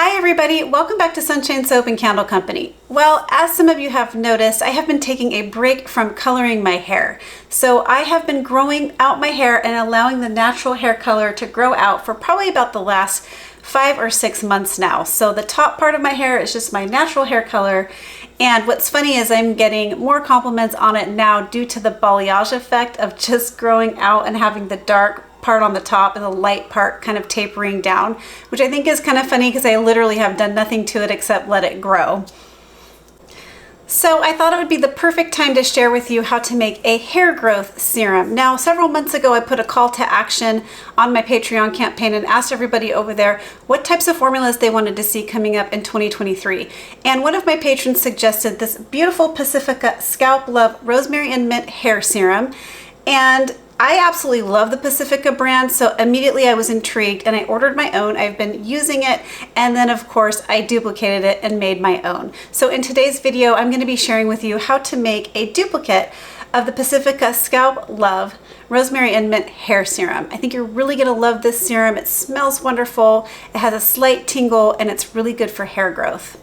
Hi everybody, welcome back to Sunshine Soap and Candle Company. Well, as some of you have noticed, I have been taking a break from coloring my hair. So I have been growing out my hair and allowing the natural hair color to grow out for probably about the last 5 or 6 months now. So the top part of my hair is just my natural hair color. And what's funny is I'm getting more compliments on it now due to the balayage effect of just growing out and having the dark part on the top and the light part kind of tapering down, which I think is kind of funny because I literally have done nothing to it except let it grow. So I thought it would be the perfect time to share with you how to make a hair growth serum. Now, several months ago, I put a call to action on my Patreon campaign and asked everybody over there what types of formulas they wanted to see coming up in 2023. And one of my patrons suggested this beautiful Pacifica Scalp Love Rosemary and Mint Hair Serum. And I absolutely love the Pacifica brand, so immediately I was intrigued and I ordered my own. I've been using it, and then of course I duplicated it and made my own. So in today's video, I'm going to be sharing with you how to make a duplicate of the Pacifica Scalp Love Rosemary and Mint Hair Serum. I think you're really going to love this serum. It smells wonderful, it has a slight tingle, and it's really good for hair growth.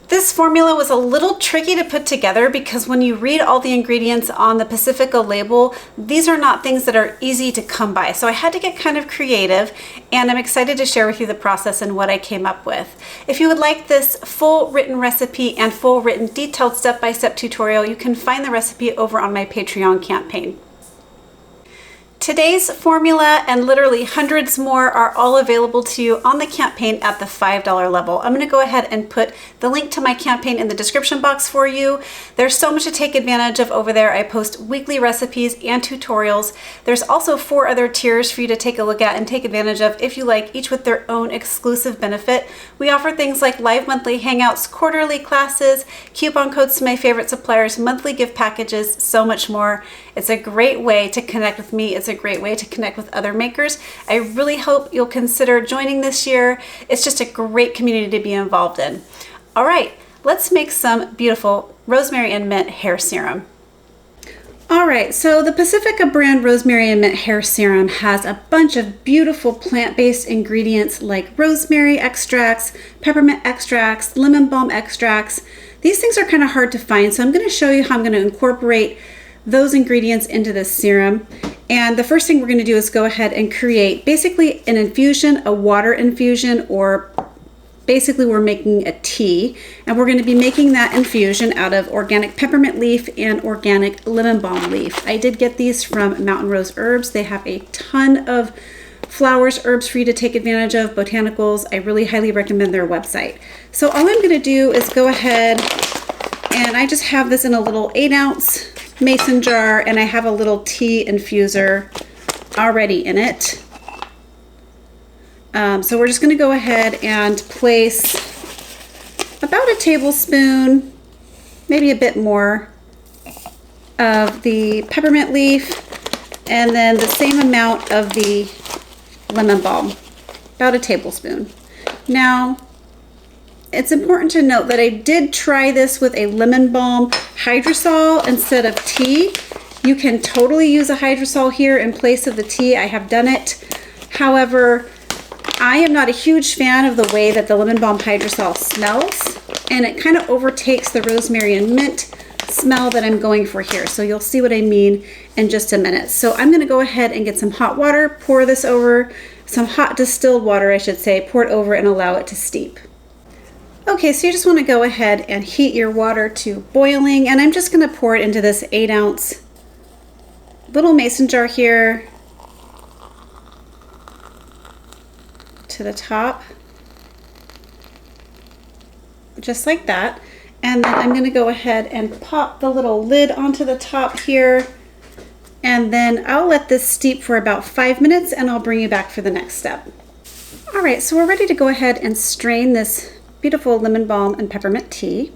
This formula was a little tricky to put together because when you read all the ingredients on the Pacifica label, these are not things that are easy to come by. So I had to get kind of creative, and I'm excited to share with you the process and what I came up with. If you would like this full written recipe and full written detailed step-by-step tutorial, you can find the recipe over on my Patreon campaign. Today's formula and literally hundreds more are all available to you on the campaign at the $5 level. I'm going to go ahead and put the link to my campaign in the description box for you. There's so much to take advantage of over there. I post weekly recipes and tutorials. There's also 4 other tiers for you to take a look at and take advantage of if you like, each with their own exclusive benefit. We offer things like live monthly hangouts, quarterly classes, coupon codes to my favorite suppliers, monthly gift packages, so much more. It's a great way to connect with me. It's a great way to connect with other makers. I really hope you'll consider joining this year. It's just a great community to be involved in. All right, let's make some beautiful rosemary and mint hair serum. All right, so the Pacifica brand Rosemary and Mint Hair Serum has a bunch of beautiful plant-based ingredients like rosemary extracts, peppermint extracts, lemon balm extracts. These things are kind of hard to find, so I'm going to show you how I'm going to incorporate those ingredients into this serum. And the first thing we're going to do is go ahead and create basically an infusion, a water infusion, or basically we're making a tea, and we're going to be making that infusion out of organic peppermint leaf and organic lemon balm leaf. I did get these from Mountain Rose Herbs. They have a ton of flowers, herbs for you to take advantage of, botanicals. I really highly recommend their website. So all I'm going to do is go ahead, and I just have this in a little 8-ounce mason jar, and I have a little tea infuser already in it. So we're just going to go ahead and place about a tablespoon, maybe a bit more, of the peppermint leaf, and then the same amount of the lemon balm, about a tablespoon. Now, it's important to note that I did try this with a lemon balm hydrosol instead of tea. You can totally use a hydrosol here in place of the tea. I have done it. However, I am not a huge fan of the way that the lemon balm hydrosol smells, and it kind of overtakes the rosemary and mint smell that I'm going for here. So you'll see what I mean in just a minute. So I'm going to go ahead and get some hot water, pour this over, some hot distilled water, I should say, pour it over and allow it to steep. Okay, so you just want to go ahead and heat your water to boiling, and I'm just going to pour it into this 8-ounce little mason jar here to the top, just like that. And then I'm going to go ahead and pop the little lid onto the top here, and then I'll let this steep for about 5 minutes, and I'll bring you back for the next step. All right, so we're ready to go ahead and strain this beautiful lemon balm and peppermint tea.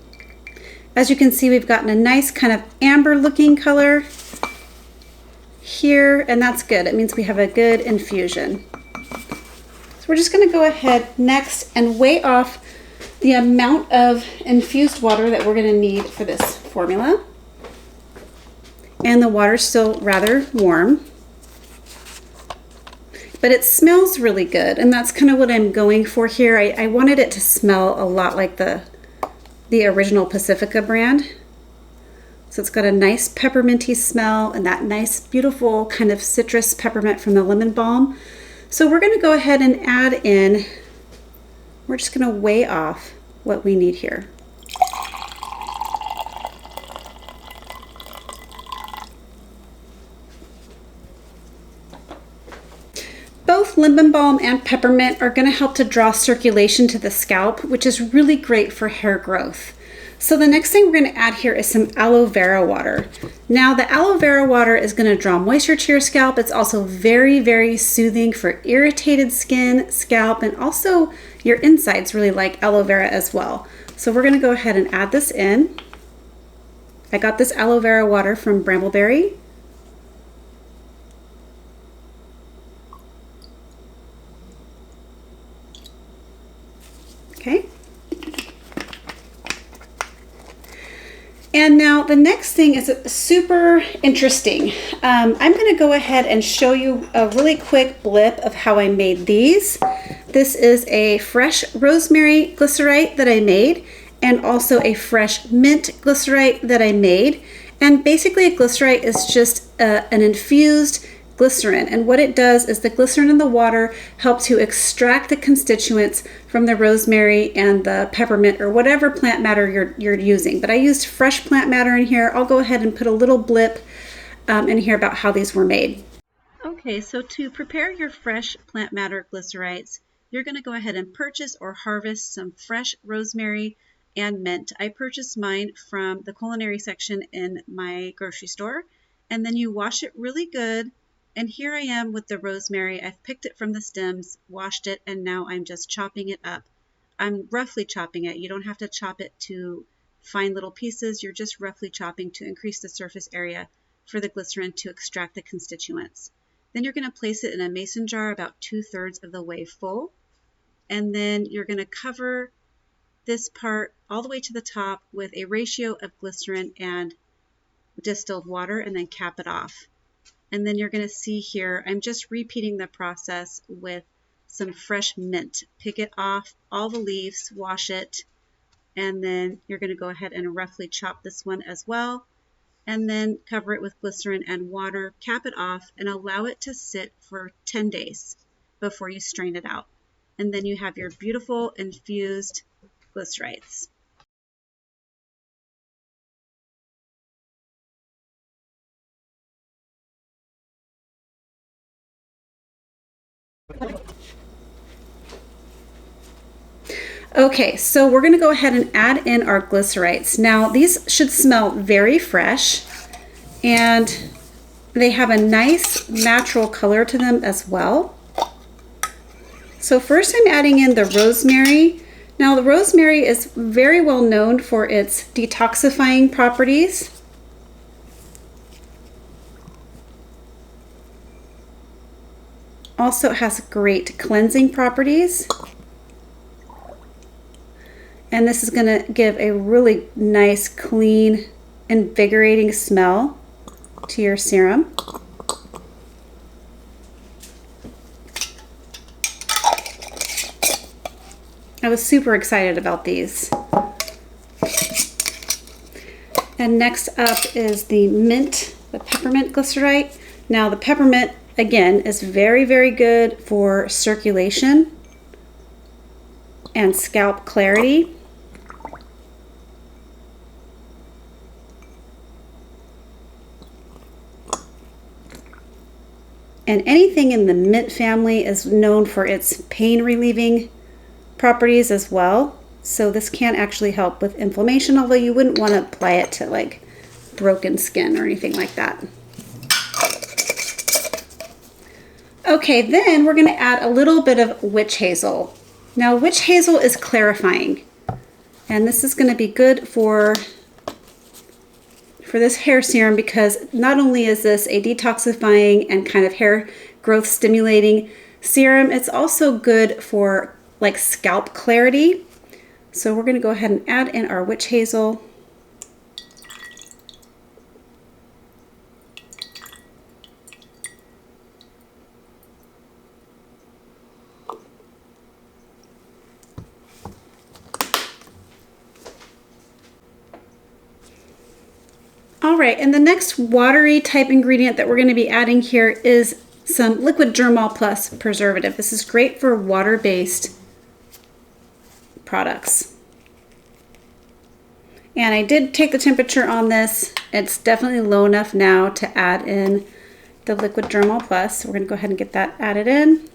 As you can see, we've gotten a nice kind of amber looking color here, and that's good. It means we have a good infusion. So we're just going to go ahead next and weigh off the amount of infused water that we're going to need for this formula. And the water's still rather warm. but it smells really good, and that's kind of what I'm going for here. I wanted it to smell a lot like the original Pacifica brand. So it's got a nice pepperminty smell and that nice beautiful kind of citrus peppermint from the lemon balm. So we're going to go ahead and add in, we're just going to weigh off what we need here. Both lemon balm and peppermint are going to help to draw circulation to the scalp, which is really great for hair growth. So the next thing we're going to add here is some aloe vera water. Now the aloe vera water is going to draw moisture to your scalp. It's also very, very soothing for irritated skin, scalp, and also your insides really like aloe vera as well. So we're going to go ahead and add this in. I got this aloe vera water from Brambleberry. Okay. And now the next thing is super interesting. I'm going to go ahead and show you a really quick blip of how I made these. This is a fresh rosemary glycerite that I made, and also a fresh mint glycerite that I made. And basically a glycerite is just an infused glycerin, and what it does is the glycerin in the water helps to extract the constituents from the rosemary and the peppermint or whatever plant matter you're using. But I used fresh plant matter in here. I'll go ahead and put a little blip in here about how these were made. Okay, so to prepare your fresh plant matter glycerites, you're going to go ahead and purchase or harvest some fresh rosemary and mint. I purchased mine from the culinary section in my grocery store, and then you wash it really good. And here I am with the rosemary. I've picked it from the stems, washed it, and now I'm just chopping it up. I'm roughly chopping it. You don't have to chop it to fine little pieces. You're just roughly chopping to increase the surface area for the glycerin to extract the constituents. Then you're going to place it in a mason jar about 2/3 of the way full. And then you're going to cover this part all the way to the top with a ratio of glycerin and distilled water, and then cap it off. And then you're going to see here, I'm just repeating the process with some fresh mint. Pick it off, all the leaves, wash it, and then you're going to go ahead and roughly chop this one as well. And then cover it with glycerin and water, cap it off, and allow it to sit for 10 days before you strain it out. And then you have your beautiful infused glycerites. Okay, so we're going to go ahead and add in our glycerites. Now these should smell very fresh, and they have a nice natural color to them as well. So first I'm adding in the rosemary. Now the rosemary is very well known for its detoxifying properties. Also it has great cleansing properties. And this is going to give a really nice, clean, invigorating smell to your serum. I was super excited about these. And next up is the mint, the peppermint glycerite. Now the peppermint, again, is very, very good for circulation and scalp clarity. And anything in the mint family is known for its pain relieving properties as well. So this can actually help with inflammation, although you wouldn't want to apply it to like broken skin or anything like that. Okay, then we're going to add a little bit of witch hazel. Now witch hazel is clarifying, and this is going to be good for this hair serum, because not only is this a detoxifying and kind of hair growth stimulating serum, it's also good for like scalp clarity. So we're going to go ahead and add in our witch hazel. All right, and the next watery type ingredient that we're going to be adding here is some liquid germall plus preservative. This is great for water-based products. And I did take the temperature on this. It's definitely low enough now to add in the liquid germall plus. So we're going to go ahead and get that added in.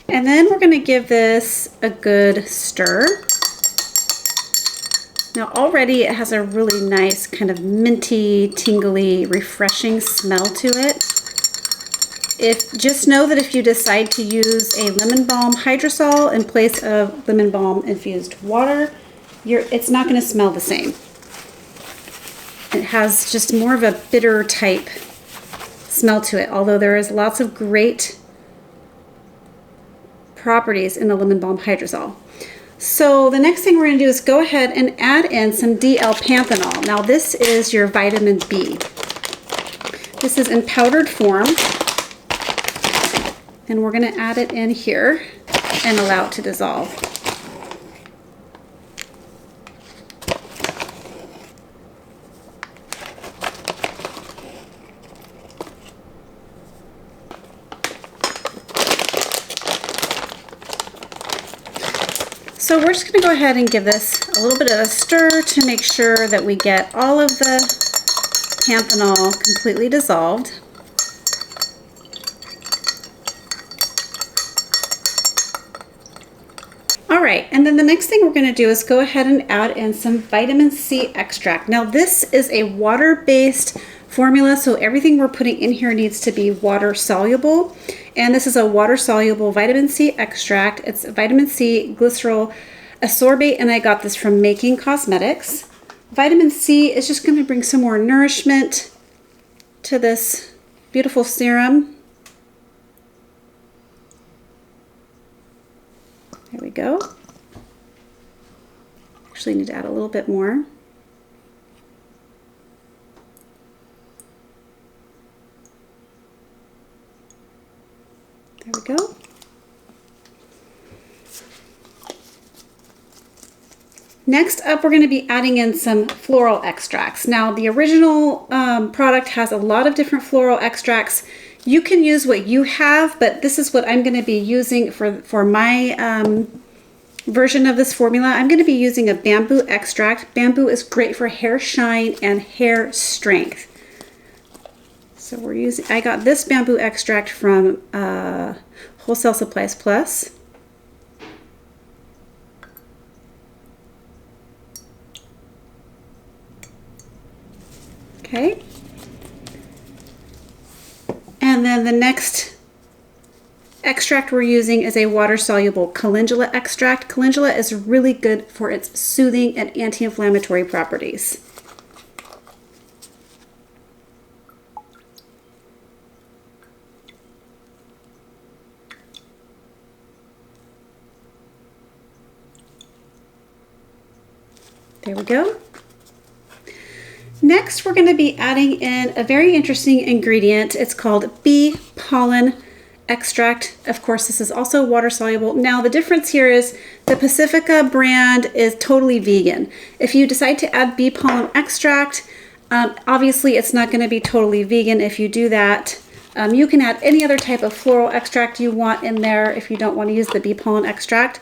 And then we're going to give this a good stir. Now already it has a really nice kind of minty, tingly, refreshing smell to it. Just know that if you decide to use a lemon balm hydrosol in place of lemon balm infused water, it's not going to smell the same. It has just more of a bitter type smell to it, although there is lots of great properties in the lemon balm hydrosol. So the next thing we're going to do is go ahead and add in some DL-Panthenol. Now this is your vitamin B. This is in powdered form. And we're going to add it in here and allow it to dissolve. So we're just going to go ahead and give this a little bit of a stir to make sure that we get all of the panthenol completely dissolved. All right, and then the next thing we're going to do is go ahead and add in some vitamin C extract. Now this is a water-based formula, so everything we're putting in here needs to be water soluble. And this is a water soluble vitamin C extract. It's vitamin C glycerol ascorbate, and I got this from Making Cosmetics. Vitamin C is just going to bring some more nourishment to this beautiful serum. There we go. Actually need to add a little bit more. There we go. Next up, we're going to be adding in some floral extracts. Now, the original product has a lot of different floral extracts. You can use what you have, but this is what I'm going to be using for my version of this formula. I'm going to be using a bamboo extract. Bamboo is great for hair shine and hair strength. So I got this bamboo extract from Wholesale Supplies Plus. Okay. And then the next extract we're using is a water-soluble calendula extract. Calendula is really good for its soothing and anti-inflammatory properties. There we go. Next, we're going to be adding in a very interesting ingredient. It's called bee pollen extract. Of course, this is also water soluble. Now, the difference here is the Pacifica brand is totally vegan. If you decide to add bee pollen extract, obviously it's not going to be totally vegan if you do that. You can add any other type of floral extract you want in there if you don't want to use the bee pollen extract.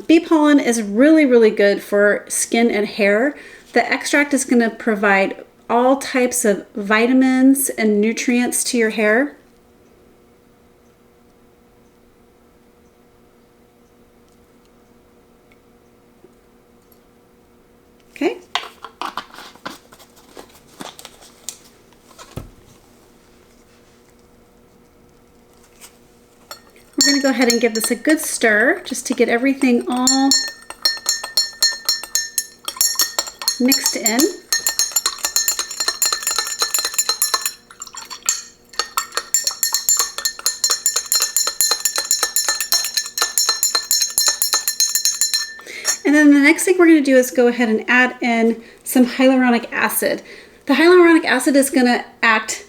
Bee pollen is really, really good for skin and hair. The extract is going to provide all types of vitamins and nutrients to your hair. Okay. We're going to go ahead and give this a good stir just to get everything all mixed in. And then the next thing we're going to do is go ahead and add in some hyaluronic acid. The hyaluronic acid is going to act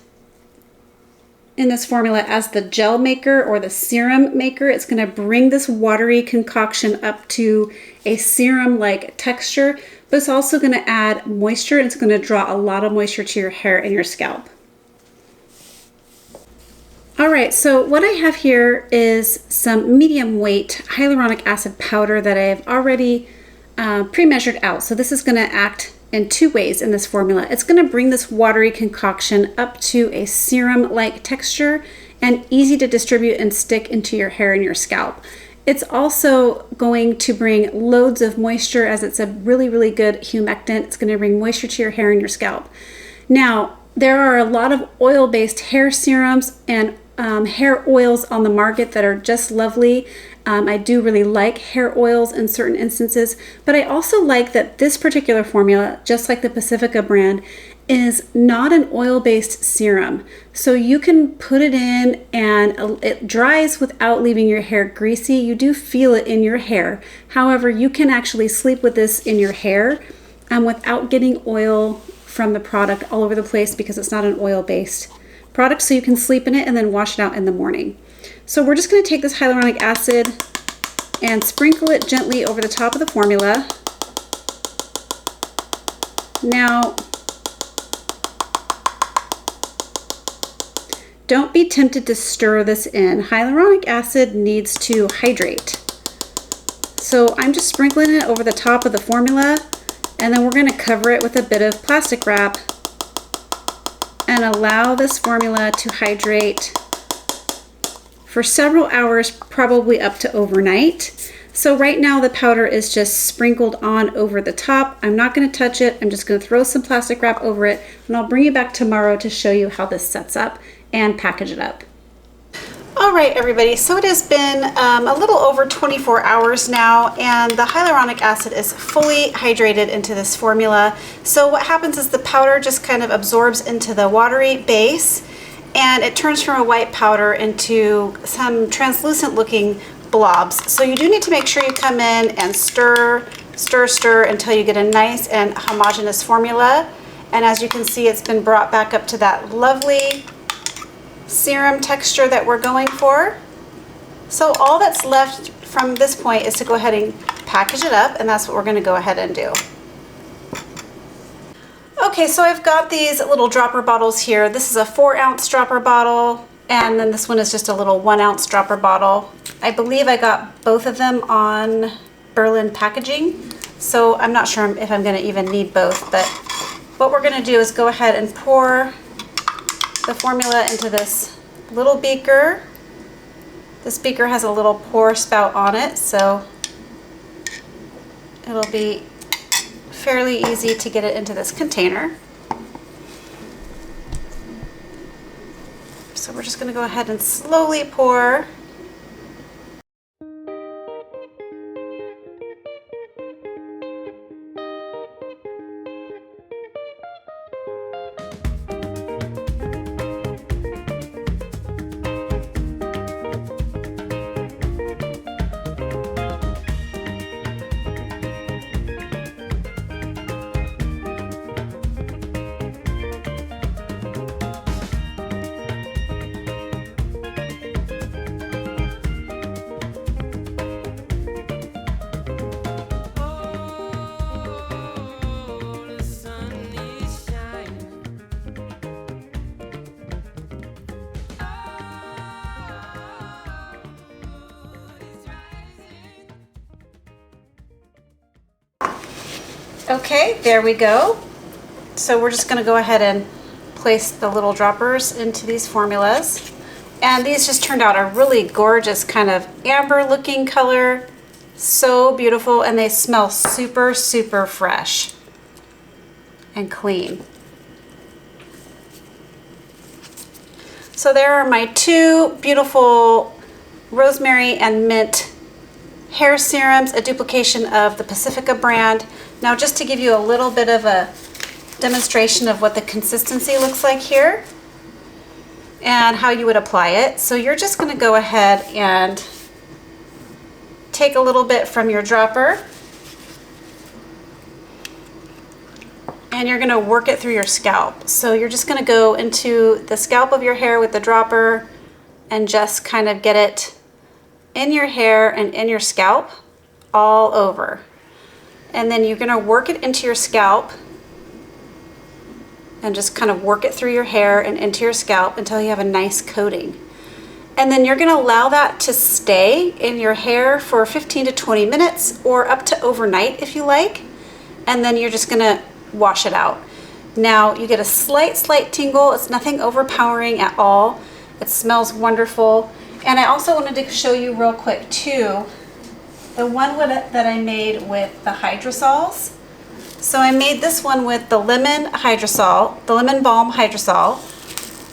in this formula as the gel maker or the serum maker. It's going to bring this watery concoction up to a serum-like texture, but it's also going to add moisture. It's going to draw a lot of moisture to your hair and your scalp. All right, so what I have here is some medium weight hyaluronic acid powder that I've already pre-measured out. So this is going to act in two ways in this formula. It's going to bring this watery concoction up to a serum-like texture and easy to distribute and stick into your hair and your scalp. It's also going to bring loads of moisture, as it's a really, really good humectant. It's going to bring moisture to your hair and your scalp. Now, there are a lot of oil-based hair serums and hair oils on the market that are just lovely. I do really like hair oils in certain instances, but I also like that this particular formula, just like the Pacifica brand, is not an oil-based serum. So you can put it in and it dries without leaving your hair greasy. You do feel it in your hair. However, you can actually sleep with this in your hair without getting oil from the product all over the place, because it's not an oil-based product. So you can sleep in it and then wash it out in the morning. So we're just going to take this hyaluronic acid and sprinkle it gently over the top of the formula. Now, don't be tempted to stir this in. Hyaluronic acid needs to hydrate. So I'm just sprinkling it over the top of the formula, and then we're going to cover it with a bit of plastic wrap and allow this formula to hydrate for several hours, probably up to overnight. So right now the powder is just sprinkled on over the top. I'm not going to touch it. I'm just going to throw some plastic wrap over it, and I'll bring you back tomorrow to show you how this sets up and package it up. All right, everybody, so it has been a little over 24 hours now, and the hyaluronic acid is fully hydrated into this formula. So what happens is the powder just kind of absorbs into the watery base, and it turns from a white powder into some translucent looking blobs. So you do need to make sure you come in and stir until you get a nice and homogeneous formula. And as you can see, it's been brought back up to that lovely serum texture that we're going for. So all that's left from this point is to go ahead and package it up, and that's what we're going to go ahead and do. Okay, so I've got these little dropper bottles here. This is a 4-ounce dropper bottle, and then this one is just a little 1-ounce dropper bottle. I believe I got both of them on Berlin packaging, so I'm not sure if I'm going to even need both, but what we're going to do is go ahead and pour the formula into this little beaker. This beaker has a little pour spout on it, so it'll be fairly easy to get it into this container. So we're just going to go ahead and slowly pour. Okay, there we go. So we're just going to go ahead and place the little droppers into these formulas. And these just turned out a really gorgeous kind of amber looking color. So beautiful, and they smell super, super fresh and clean. So there are my two beautiful Rosemary and Mint hair serums, a duplication of the Pacifica brand. Now, just to give you a little bit of a demonstration of what the consistency looks like here and how you would apply it. So you're just going to go ahead and take a little bit from your dropper, and and you're gonna work it through your scalp. So you're just gonna go into the scalp of your hair with the dropper and just kind of get it in your hair and in your scalp all over. And then you're gonna work it into your scalp and just kind of work it through your hair and into your scalp until you have a nice coating. And then you're gonna allow that to stay in your hair for 15 to 20 minutes or up to overnight if you like. And then you're just gonna wash it out. Now you get a slight tingle. It's nothing overpowering at all. It smells wonderful. And I also wanted to show you real quick too, the one that I made with the hydrosols. So I made this one with the lemon hydrosol, the lemon balm hydrosol.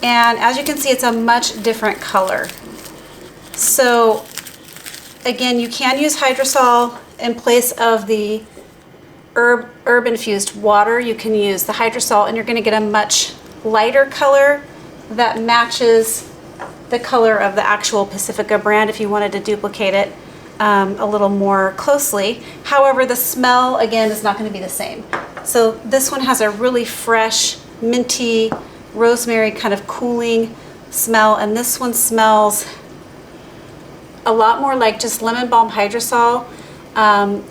And as you can see, it's a much different color. So again, you can use hydrosol in place of the herb infused water. You can use the hydrosol and you're gonna get a much lighter color that matches the color of the actual Pacifica brand if you wanted to duplicate it a little more closely. However, the smell, again, is not gonna be the same. So this one has a really fresh, minty, rosemary kind of cooling smell, and this one smells a lot more like just lemon balm hydrosol,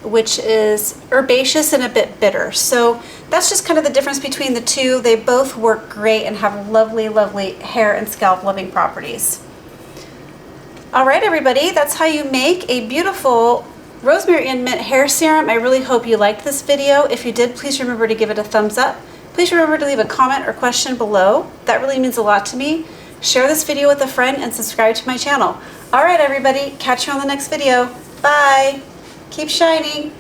which is herbaceous and a bit bitter. So that's just kind of the difference between the two. They both work great and have lovely, lovely hair and scalp loving properties. All right, everybody, that's how you make a beautiful rosemary and mint hair serum. I really hope you liked this video. If you did, please remember to give it a thumbs up. Please remember to leave a comment or question below. That really means a lot to me. Share this video with a friend and subscribe to my channel. All right, everybody, catch you on the next video. Bye. Keep shining.